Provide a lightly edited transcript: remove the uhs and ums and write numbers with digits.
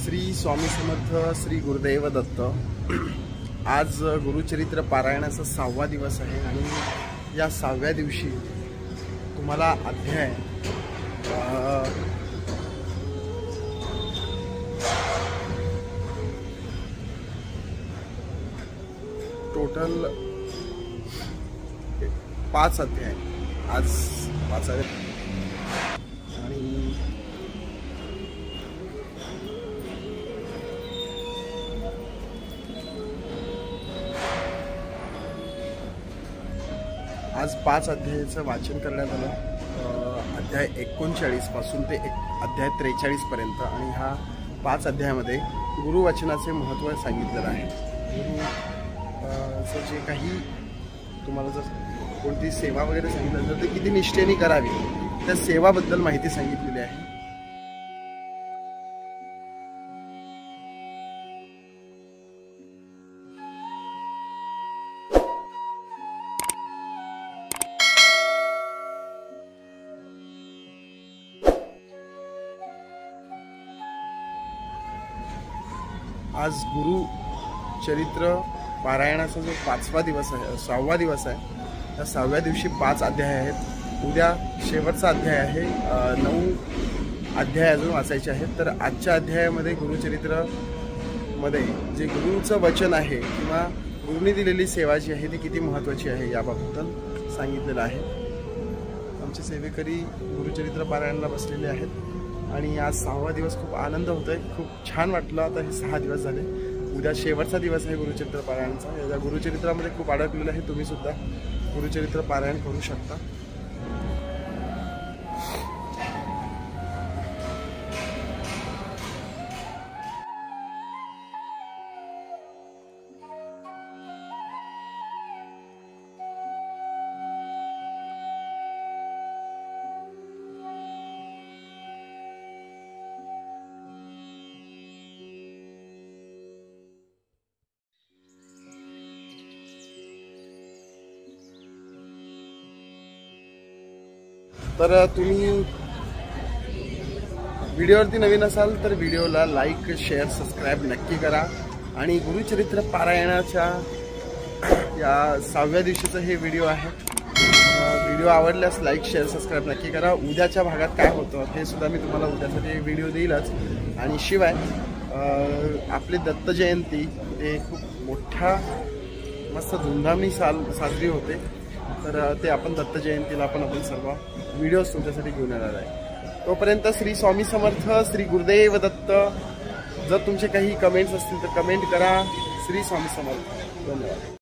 श्री स्वामी समर्थ, श्री गुरुदेव दत्त। आज गुरुचरित्र पारायणाचा 6वा दिवस आहे आणि या 6व्या दिवशी तुम्हाला अध्याय टोटल 5 अध्याय आज वाचावे आणि आज 5 अध्यायाचं वाचन करण्यात आलं। अध्याय 39 पासून ते अध्याय 43 पर्यंत आणि ह्या 5 अध्यायामध्ये गुरुवचनाचे महत्त्व सांगितलेलं आहे। गुरुचं जे काही तुम्हाला जर कोणती सेवा वगैरे सांगितलं तर ते किती निष्ठेने करावी त्या सेवाबद्दल माहिती सांगितलेली आहे। आज गुरु चरित्र पारायणाचा जो 5वा दिवस आहे 6वा दिवस आहे त्या 6व्या दिवशी 5 अध्याय आहेत। उद्या शेवटचा अध्याय आहे। 9 अध्याय अजून वाचायचे आहेत। तर आजच्या अध्यायामध्ये गुरुचरित्र मध्ये जे गुरुचं वचन आहे किंवा गुरुने दिलेली सेवा जी आहे ती किती महत्त्वाची आहे याबाबत सांगितलेलं आहे। आमचे सेवेकरी गुरुचरित्र पारायणाला बसलेले आहेत आणि आज 6वा दिवस खूप आनंद होतोय, खूप छान वाटलं। आता हे 6 दिवस झाले, उद्या शेवटचा दिवस आहे गुरुचरित्र पारायणाचा। या गुरुचरित्रामध्ये खूप अडकलेलं आहे, तुम्ही सुद्धा गुरुचरित्र पारायण करू शकता। तर तुम्ही व्हिडिओवरती नवीन असाल तर व्हिडिओला लाईक, शेअर, सबस्क्राईब नक्की करा आणि गुरुचरित्र पारायणाच्या या 6व्या दिवशीचं हे व्हिडिओ आहे। व्हिडिओ आवडल्यास लाईक, शेअर, सबस्क्राईब नक्की करा। उद्याच्या भागात काय होतं हे सुद्धा मी तुम्हाला उद्यासाठी व्हिडिओ देईलच। आणि शिवाय आपली दत्त जयंती ते खूप मोठ्या मस्त धूमधामनी साजरी होते, तर ते आपण दत्त जयंतीला आपण सर्व व्हिडिओज तुमच्यासाठी घेऊन येणार आहे। तोपर्यंत श्री स्वामी समर्थ, श्री गुरुदेव दत्त। जर तुमचे काही कमेंट्स असतील तर कमेंट करा। श्री स्वामी समर्थ। धन्यवाद।